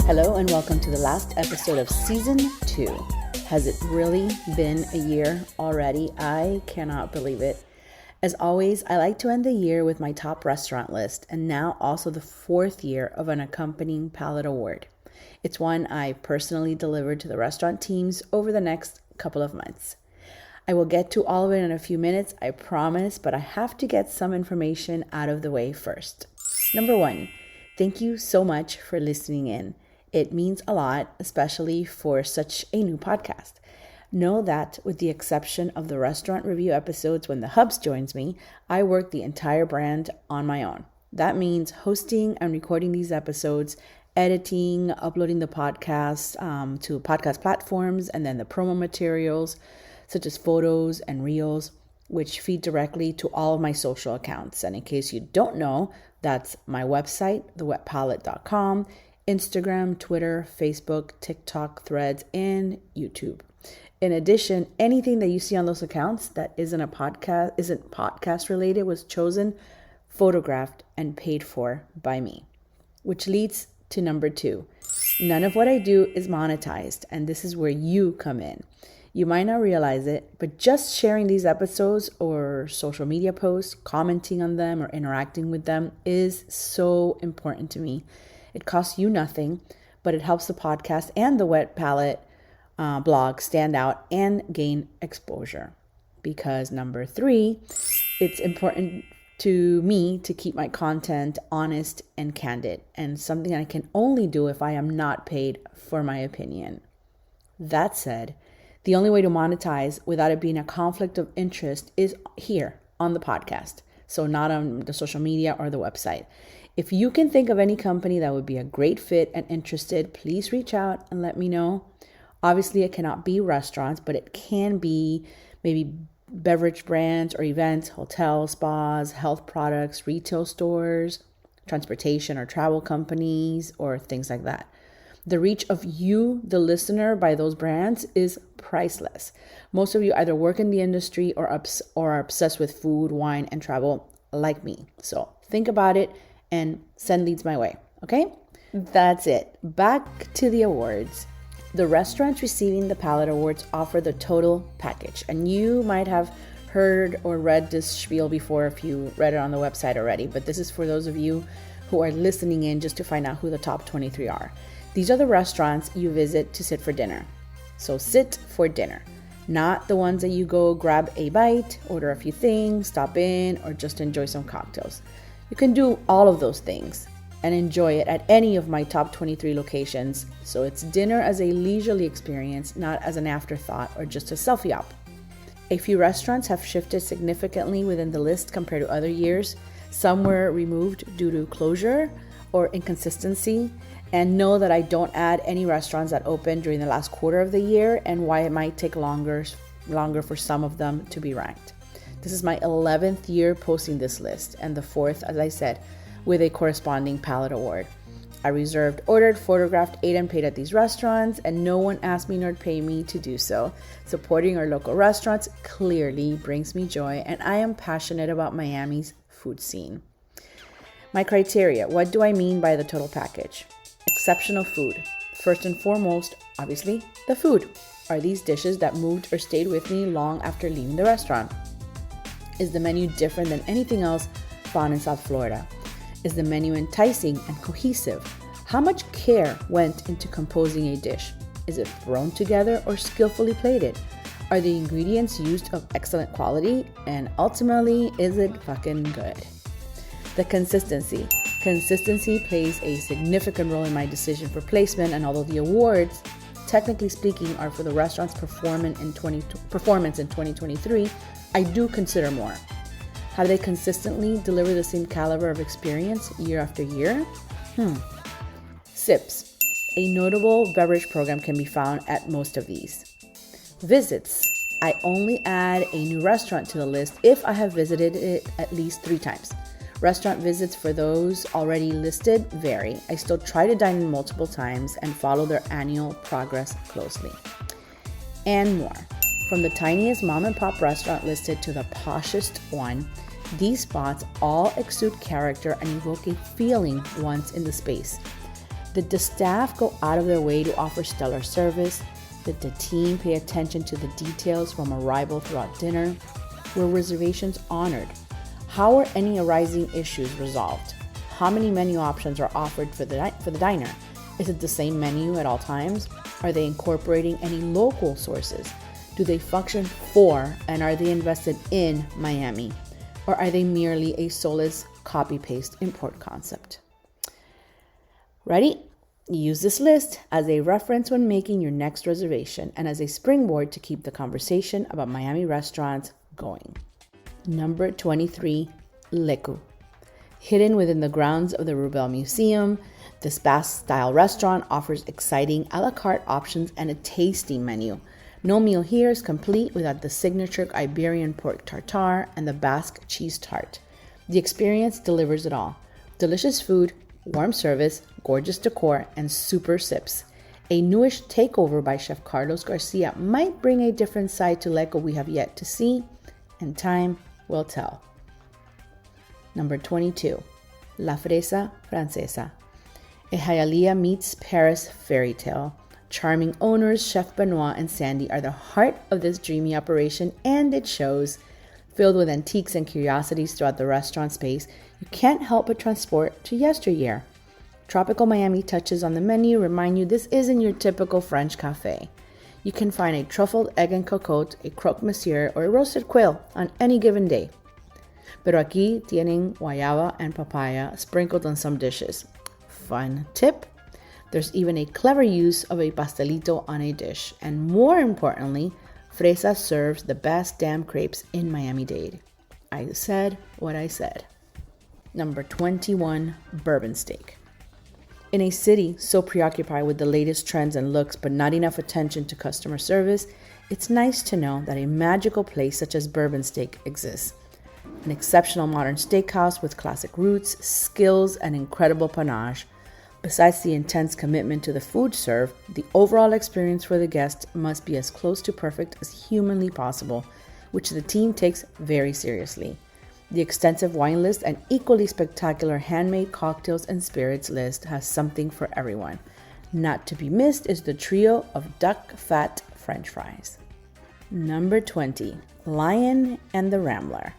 Hello and welcome to the last episode of Season 2. Has it really been a year already? I cannot believe it. As always, I like to end the year with my top restaurant list, and now also the 4th year of an accompanying palette award. It's one I personally delivered to the restaurant teams over the next couple of months. I will get to all of it in a few minutes, I promise, but I have to get some information out of the way first. Number 1, thank you so much for listening in. It means a lot, especially for such a new podcast. Know that with the exception of the restaurant review episodes when the Hubs joins me, I work the entire brand on my own. That means hosting and recording these episodes, editing, uploading the podcast to podcast platforms, and then the promo materials such as photos and reels, which feed directly to all of my social accounts. And in case you don't know, that's my website, thewhetpalette.com, Instagram, Twitter, Facebook, TikTok, Threads, and YouTube. In addition, anything that you see on those accounts that isn't podcast related was chosen, photographed, and paid for by me. Which leads to number 2. None of what I do is monetized, and this is where you come in. You might not realize it, but just sharing these episodes or social media posts, commenting on them, or interacting with them is so important to me. It costs you nothing, but it helps the podcast and the Whet Palette blog stand out and gain exposure. Because number 3, it's important to me to keep my content honest and candid, and something I can only do if I am not paid for my opinion. That said, the only way to monetize without it being a conflict of interest is here on the podcast, so not on the social media or the website. If you can think of any company that would be a great fit and interested, please reach out and let me know. Obviously, it cannot be restaurants, but it can be maybe beverage brands or events, hotels, spas, health products, retail stores, transportation or travel companies, or things like that. The reach of you, the listener, by those brands is priceless. Most of you either work in the industry or are obsessed with food, wine, and travel like me. So think about it and send leads my way, okay? That's it. Back to the awards. The restaurants receiving the Palette Awards offer the total package. And you might have heard or read this spiel before if you read it on the website already, but this is for those of you who are listening in just to find out who the top 23 are. These are the restaurants you visit to sit for dinner. So sit for dinner, not the ones that you go grab a bite, order a few things, stop in, or just enjoy some cocktails. You can do all of those things and enjoy it at any of my top 23 locations. So it's dinner as a leisurely experience, not as an afterthought or just a selfie op. A few restaurants have shifted significantly within the list compared to other years. Some were removed due to closure or inconsistency. And know that I don't add any restaurants that opened during the last quarter of the year and why it might take longer for some of them to be ranked. This is my 11th year posting this list, and the 4th, as I said, with a corresponding Palette Award. I reserved, ordered, photographed, ate, and paid at these restaurants, and no one asked me nor paid me to do so. Supporting our local restaurants clearly brings me joy, and I am passionate about Miami's food scene. My criteria: what do I mean by the total package? Exceptional food. First and foremost, obviously, the food. Are these dishes that moved or stayed with me long after leaving the restaurant? Is the menu different than anything else found in South Florida? Is the menu enticing and cohesive? How much care went into composing a dish? Is it thrown together or skillfully plated? Are the ingredients used of excellent quality? And ultimately, is it fucking good? The consistency. Consistency plays a significant role in my decision for placement, and although the awards, technically speaking, are for the restaurant's performance in 2023, I do consider more. Have they consistently delivered the same caliber of experience year after year? Sips. A notable beverage program can be found at most of these. Visits. I only add a new restaurant to the list if I have visited it at least 3 times. Restaurant visits for those already listed vary. I still try to dine in multiple times and follow their annual progress closely. And more. From the tiniest mom and pop restaurant listed to the poshest one, these spots all exude character and evoke a feeling once in the space. Did the staff go out of their way to offer stellar service? Did the team pay attention to the details from arrival throughout dinner? Were reservations honored? How were any arising issues resolved? How many menu options are offered for the diner? Is it the same menu at all times? Are they incorporating any local sources? Do they function for and are they invested in Miami? Or are they merely a soulless copy-paste import concept? Ready? Use this list as a reference when making your next reservation and as a springboard to keep the conversation about Miami restaurants going. Number 23, Leku. Hidden within the grounds of the Rubel Museum, this Basque-style restaurant offers exciting a la carte options and a tasty menu. No meal here is complete without the signature Iberian pork tartare and the Basque cheese tart. The experience delivers it all. Delicious food, warm service, gorgeous decor, and super sips. A newish takeover by Chef Carlos Garcia might bring a different side to Leku we have yet to see, and time will tell. Number 22, La Fresa Francesa. A Hialeah meets Paris fairy tale. Charming owners Chef Benoit and Sandy are the heart of this dreamy operation, and it shows. Filled with antiques and curiosities throughout the restaurant space, you can't help but transport to yesteryear. Tropical Miami touches on the menu remind you this isn't your typical French cafe. You can find a truffled egg and cocotte, a croque monsieur, or a roasted quail on any given day. Pero aquí tienen guayaba and papaya sprinkled on some dishes. Fun tip, there's even a clever use of a pastelito on a dish. And more importantly, Fresa serves the best damn crepes in Miami-Dade. I said what I said. Number 21, bourbon steak. In a city so preoccupied with the latest trends and looks but not enough attention to customer service, it's nice to know that a magical place such as Bourbon Steak exists. An exceptional modern steakhouse with classic roots, skills, and incredible panache. Besides the intense commitment to the food served, the overall experience for the guest must be as close to perfect as humanly possible, which the team takes very seriously. The extensive wine list and equally spectacular handmade cocktails and spirits list has something for everyone. Not to be missed is the trio of duck fat French fries. Number 20, Lion and the Rambler.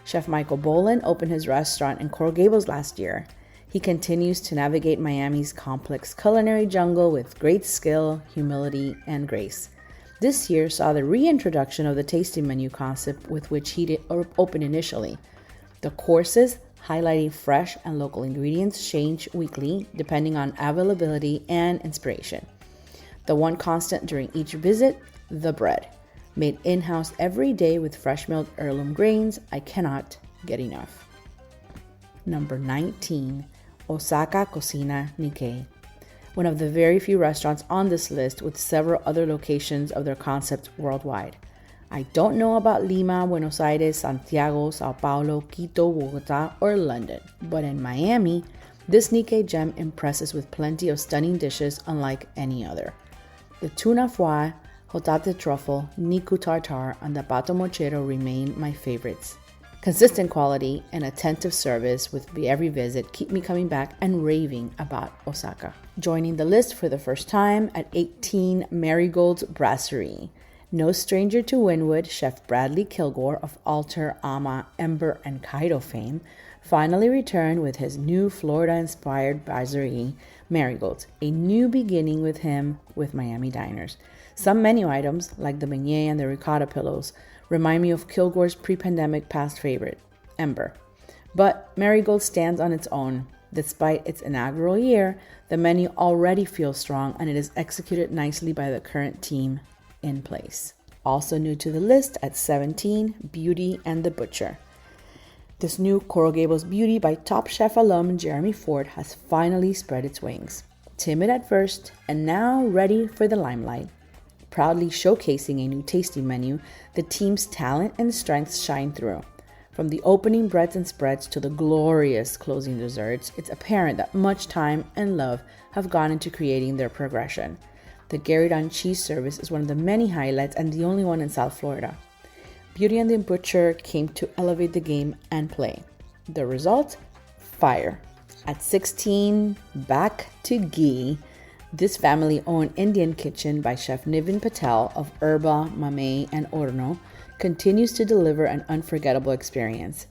Chef Michael Boland opened his restaurant in Coral Gables last year. He continues to navigate Miami's complex culinary jungle with great skill, humility, and grace. This year saw the reintroduction of the tasting menu concept with which he opened initially. The courses, highlighting fresh and local ingredients, change weekly depending on availability and inspiration. The one constant during each visit, the bread. Made in-house every day with fresh milled heirloom grains, I cannot get enough. Number 19, Osaka Cocina Nikkei. One of the very few restaurants on this list with several other locations of their concept worldwide. I don't know about Lima, Buenos Aires, Santiago, Sao Paulo, Quito, Bogota, or London, but in Miami, this Nikkei gem impresses with plenty of stunning dishes unlike any other. The tuna foie, hotate truffle, niku tartare, and the pato mochero remain my favorites. Consistent quality and attentive service with every visit keep me coming back and raving about Osaka. Joining the list for the first time at 18, Marigold's Brasserie. No stranger to Wynwood, Chef Bradley Kilgore of Alter, Ama, Ember, and Kaido fame finally returned with his new Florida-inspired brasserie, Marigold's, a new beginning with him with Miami diners. Some menu items, like the beignet and the ricotta pillows, remind me of Kilgore's pre-pandemic past favorite, Ember. But Marigold stands on its own. Despite its inaugural year, the menu already feels strong and it is executed nicely by the current team in place. Also new to the list at 17, Beauty and the Butcher. This new Coral Gables beauty by Top Chef alum Jeremy Ford has finally spread its wings. Timid at first and now ready for the limelight. Proudly showcasing a new tasting menu, the team's talent and strengths shine through. From the opening breads and spreads to the glorious closing desserts, it's apparent that much time and love have gone into creating their progression. The Gueridon cheese service is one of the many highlights and the only one in South Florida. Beauty and the Butcher came to elevate the game and play. The result? Fire. At 16, back to ghee. This family-owned Indian kitchen by Chef Nivin Patel of Herba, Mame, and Horno continues to deliver an unforgettable experience.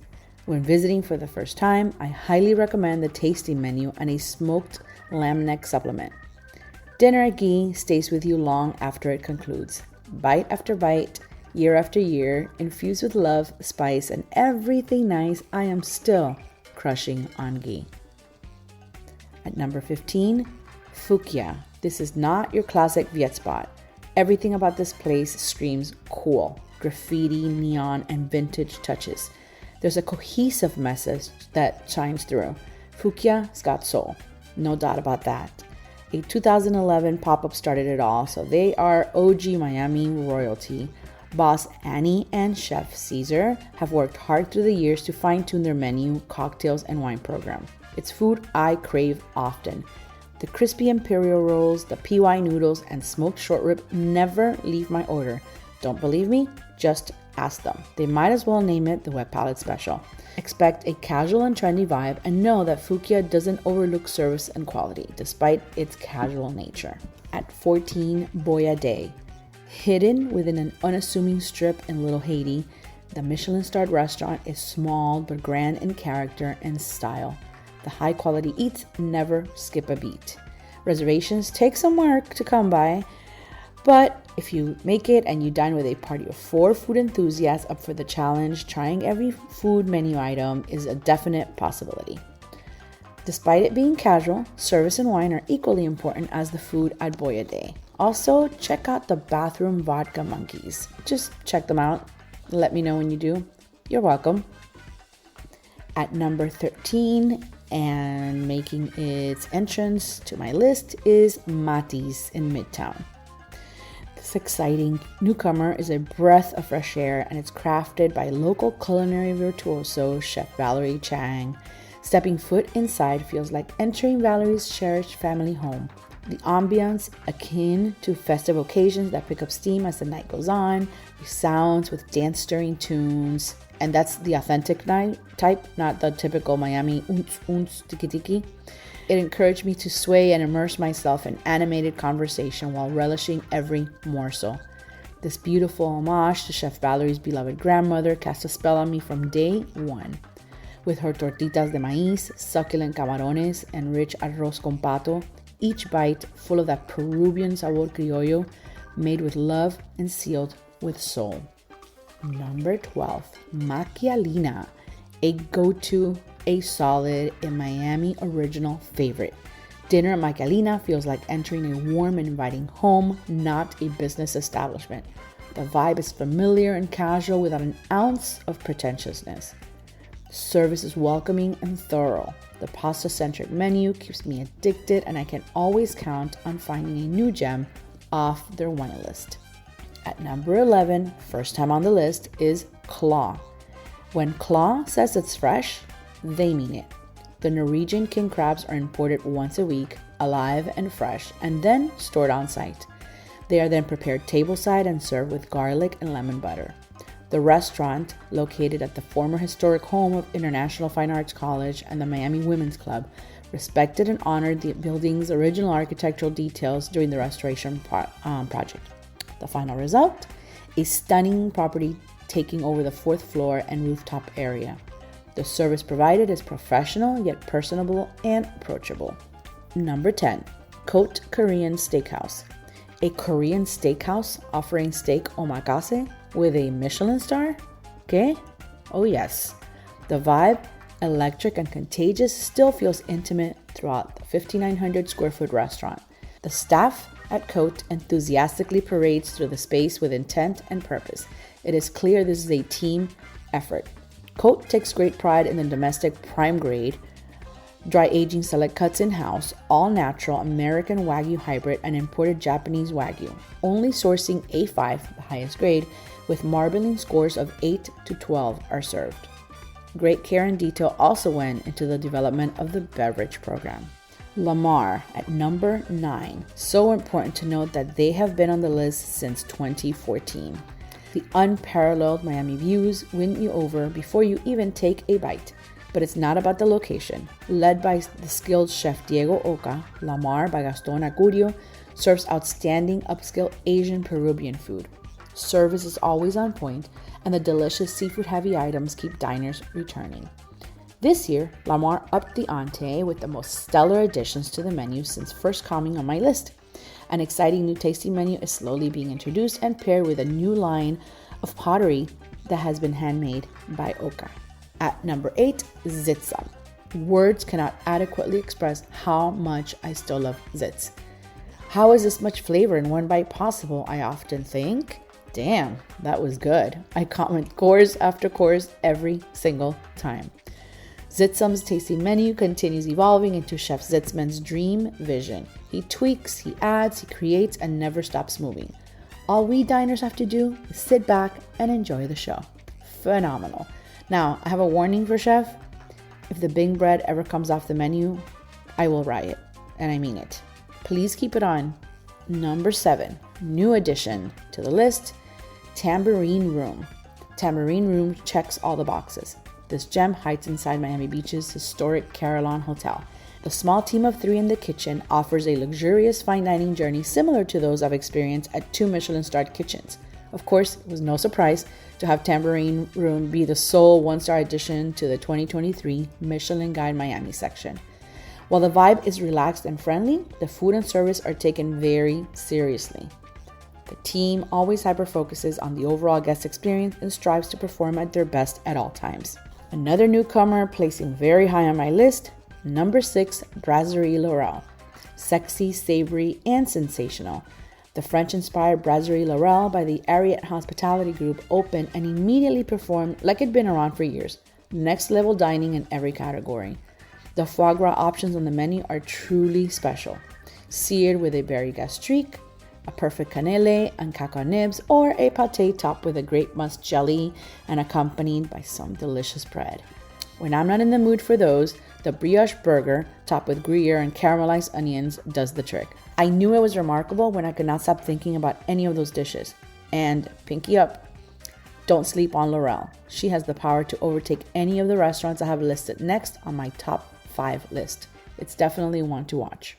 When visiting for the first time, I highly recommend the tasting menu and a smoked lamb neck supplement. Dinner at ghee stays with you long after it concludes. Bite after bite, year after year, infused with love, spice, and everything nice, I am still crushing on ghee. At number 15, Fukia. This is not your classic Whet spot. Everything about this place screams cool, graffiti, neon, and vintage touches. There's a cohesive message that shines through. Fukia's got soul, no doubt about that. A 2011 pop-up started it all, so they are OG Miami royalty. Boss Annie and Chef Caesar have worked hard through the years to fine-tune their menu, cocktails, and wine program. It's food I crave often. The crispy imperial rolls, the PY noodles, and smoked short rib never leave my order. Don't believe me? Just ask them. They might as well name it the Whet Palette Special. Expect a casual and trendy vibe and know that Fukia doesn't overlook service and quality, despite its casual nature. At 14, Boya Day. Hidden within an unassuming strip in Little Haiti, the Michelin-starred restaurant is small but grand in character and style. The high-quality eats never skip a beat. Reservations take some work to come by, but if you make it and you dine with a party of 4 food enthusiasts up for the challenge, trying every food menu item is a definite possibility. Despite it being casual, service and wine are equally important as the food at Boya Day. Also, check out the Bathroom Vodka Monkeys. Just check them out. Let me know when you do. You're welcome. At number 13, and making its entrance to my list, is Mati's in Midtown. This exciting newcomer is a breath of fresh air, and it's crafted by local culinary virtuoso Chef Valerie Chang. Stepping foot inside feels like entering Valerie's cherished family home. The ambience, akin to festive occasions that pick up steam as the night goes on, resounds with dance-stirring tunes. And that's the authentic night type, not the typical Miami unts tiki-tiki. It encouraged me to sway and immerse myself in animated conversation while relishing every morsel. This beautiful homage to Chef Valerie's beloved grandmother cast a spell on me from day one. With her tortitas de maíz, succulent camarones, and rich arroz con pato, each bite full of that Peruvian sabor criollo, made with love and sealed with soul. Number 12, Machialina, a go-to, a solid, a Miami original favorite. Dinner at Machialina feels like entering a warm and inviting home, not a business establishment. The vibe is familiar and casual without an ounce of pretentiousness. Service is welcoming and thorough. The pasta-centric menu keeps me addicted, and I can always count on finding a new gem off their wine list. At number 11, first time on the list, is Claw. When Claw says it's fresh, they mean it. The Norwegian king crabs are imported once a week, alive and fresh, and then stored on site. They are then prepared tableside and served with garlic and lemon butter. The restaurant, located at the former historic home of International Fine Arts College and the Miami Women's Club, respected and honored the building's original architectural details during the restoration project. The final result? A stunning property taking over the 4th floor and rooftop area. The service provided is professional yet personable and approachable. Number 10, Cote Korean Steakhouse. A Korean steakhouse offering steak omakase with a Michelin star? Okay? Oh yes. The vibe, electric and contagious, still feels intimate throughout the 5,900 square foot restaurant. The staff at Cote enthusiastically parades through the space with intent and purpose. It is clear this is a team effort. Cote takes great pride in the domestic prime grade, dry aging select cuts in-house, all natural American Wagyu hybrid and imported Japanese Wagyu, only sourcing A5, the highest grade, with marbling scores of 8 to 12 are served. Great care and detail also went into the development of the beverage program. Lamar at number 9. So important to note that they have been on the list since 2014. The unparalleled Miami views win you over before you even take a bite. But it's not about the location. Led by the skilled chef Diego Oca, La Mar by Gaston Acurio serves outstanding upscale Asian Peruvian food. Service is always on point, and the delicious seafood-heavy items keep diners returning. This year, La Mar upped the ante with the most stellar additions to the menu since first coming on my list. An exciting new tasting menu is slowly being introduced and paired with a new line of pottery that has been handmade by Oca. At number 8, Zitsum. Words cannot adequately express how much I still love zits. How is this much flavor in one bite possible, I often think? Damn, that was good. I comment course after course every single time. Zitsum's tasting menu continues evolving into Chef Zitzman's dream vision. He tweaks, he adds, he creates, and never stops moving. All we diners have to do is sit back and enjoy the show. Phenomenal. Now, I have a warning for Chef. If the Bing bread ever comes off the menu, I will riot, and I mean it. Please keep it on. Number 7, new addition to the list, Tambourine Room. Tambourine Room checks all the boxes. This gem hides inside Miami Beach's historic Carillon Hotel. The small team of 3 in the kitchen offers a luxurious fine dining journey similar to those I've experienced at 2 Michelin-starred kitchens. Of course, it was no surprise to have Tambourine Room be the sole 1-star addition to the 2023 Michelin Guide Miami section. While the vibe is relaxed and friendly, the food and service are taken very seriously. The team always hyper-focuses on the overall guest experience and strives to perform at their best at all times. Another newcomer placing very high on my list, number 6, Brasserie Laurel. Sexy, savory, and sensational. The French-inspired Brasserie Laurel by the Ariete Hospitality Group opened and immediately performed like it'd been around for years. Next-level dining in every category. The foie gras options on the menu are truly special. Seared with a berry gastrique, a perfect cannelle and caca nibs, or a pâté topped with a grape musk jelly and accompanied by some delicious bread. When I'm not in the mood for those, the brioche burger topped with Gruyere and caramelized onions does the trick. I knew it was remarkable when I could not stop thinking about any of those dishes. And pinky up, don't sleep on Laurel. She has the power to overtake any of the restaurants I have listed next on my top 5 list. It's definitely one to watch.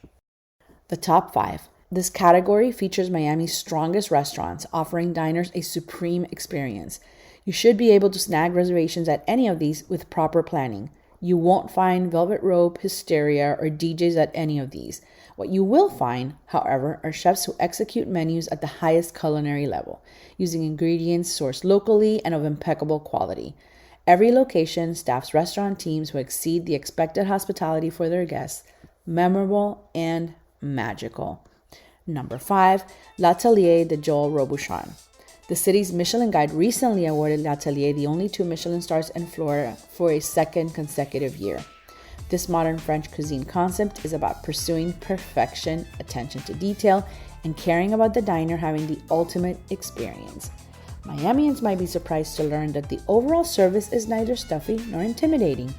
The top 5. This category features Miami's strongest restaurants, offering diners a supreme experience. You should be able to snag reservations at any of these with proper planning. You won't find Velvet Rope, Hysteria, or DJs at any of these. What you will find, however, are chefs who execute menus at the highest culinary level, using ingredients sourced locally and of impeccable quality. Every location staffs restaurant teams who exceed the expected hospitality for their guests, memorable and magical. Number 5, L'Atelier de Joel Robuchon. The city's Michelin Guide recently awarded L'Atelier the only 2 Michelin stars in Florida for a second consecutive year. This modern French cuisine concept is about pursuing perfection, attention to detail, and caring about the diner having the ultimate experience. Miamians might be surprised to learn that the overall service is neither stuffy nor intimidating.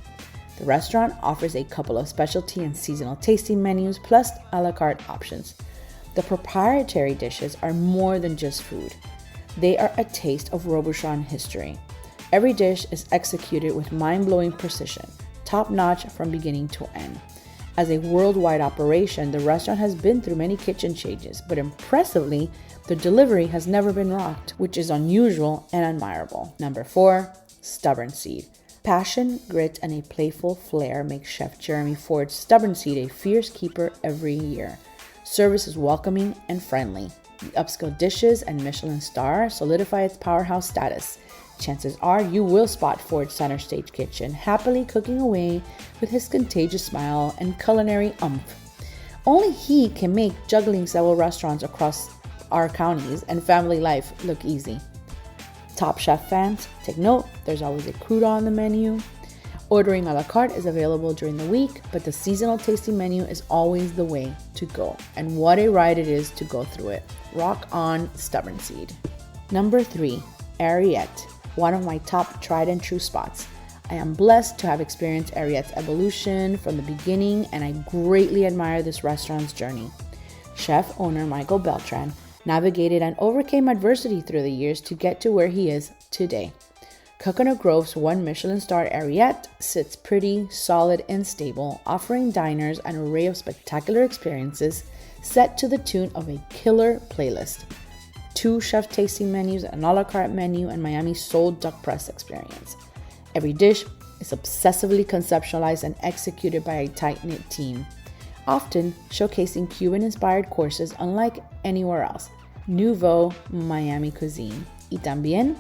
The restaurant offers a couple of specialty and seasonal tasting menus plus a la carte options. The proprietary dishes are more than just food. They are a taste of Robuchon history. Every dish is executed with mind-blowing precision, top-notch from beginning to end. As a worldwide operation, the restaurant has been through many kitchen changes, but impressively, the delivery has never been rocked, which is unusual and admirable. Number 4, Stubborn Seed. Passion, grit, and a playful flair make Chef Jeremy Ford's Stubborn Seed a fierce keeper every year. Service is welcoming and friendly. The upscale dishes and Michelin star solidify its powerhouse status. Chances are you will spot Ford's center stage kitchen happily cooking away with his contagious smile and culinary oomph. Only he can make juggling several restaurants across our counties and family life look easy. Top Chef fans, take note, there's always a crouton on the menu. Ordering a la carte is available during the week, but the seasonal tasting menu is always the way to go. And what a ride it is to go through it. Rock on, Stubborn Seed. Number 3, Ariete, one of my top tried and true spots. I am blessed to have experienced Ariete's evolution from the beginning, and I greatly admire this restaurant's journey. Chef owner Michael Beltran navigated and overcame adversity through the years to get to where he is today. Coconut Grove's one Michelin-starred Ariete sits pretty, solid, and stable, offering diners an array of spectacular experiences set to the tune of a killer playlist. 2 chef tasting menus, an a la carte menu, and Miami's sole duck press experience. Every dish is obsessively conceptualized and executed by a tight-knit team, often showcasing Cuban-inspired courses unlike anywhere else. Nouveau Miami cuisine. Y también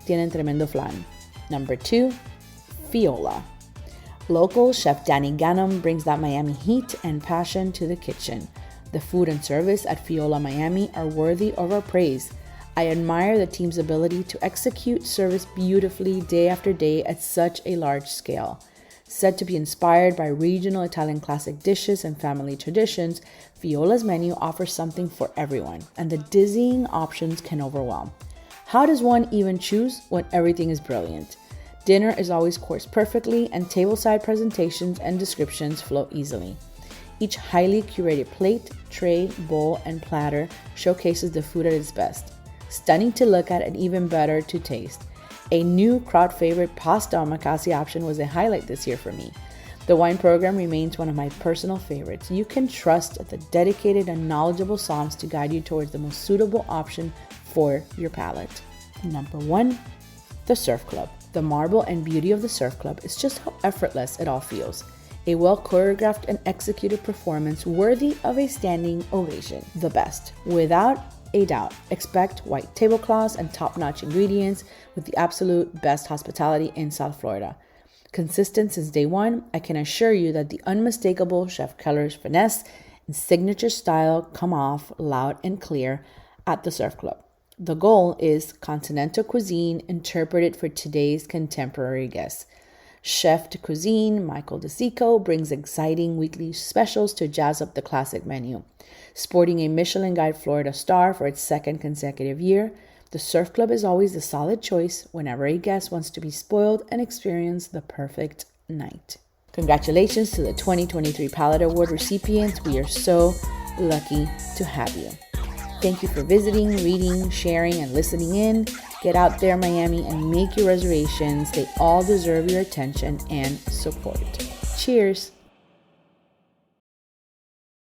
tienen tremendo flan. Number 2, Fiola. Local chef Danny Gannum brings that Miami heat and passion to the kitchen. The food and service at Fiola Miami are worthy of our praise. I admire the team's ability to execute service beautifully day after day at such a large scale. Said to be inspired by regional Italian classic dishes and family traditions, Fiola's menu offers something for everyone, and the dizzying options can overwhelm. How does one even choose when everything is brilliant? Dinner is always coursed perfectly, and tableside presentations and descriptions flow easily. Each highly curated plate, tray, bowl, and platter showcases the food at its best. Stunning to look at and even better to taste. A new crowd favorite pasta omakase option was a highlight this year for me. The wine program remains one of my personal favorites. You can trust the dedicated and knowledgeable somms to guide you towards the most suitable option for your palate. Number 1, the Surf Club. The marble and beauty of the Surf Club is just how effortless it all feels. A well choreographed and executed performance worthy of a standing ovation. The best, without a doubt. Expect white tablecloths and top-notch ingredients with the absolute best hospitality in South Florida. Consistent since day one, I can assure you that the unmistakable Chef Keller's finesse and signature style come off loud and clear at the Surf Club. The goal is continental cuisine interpreted for today's contemporary guests. Chef de cuisine Michael DeSico brings exciting weekly specials to jazz up the classic menu. Sporting a Michelin Guide Florida star for its 2nd consecutive year, the Surf Club is always the solid choice whenever a guest wants to be spoiled and experience the perfect night. Congratulations to the 2023 Palette Award recipients. We are so lucky to have you. Thank you for visiting, reading, sharing, and listening in. Get out there, Miami, and make your reservations. They all deserve your attention and support. Cheers.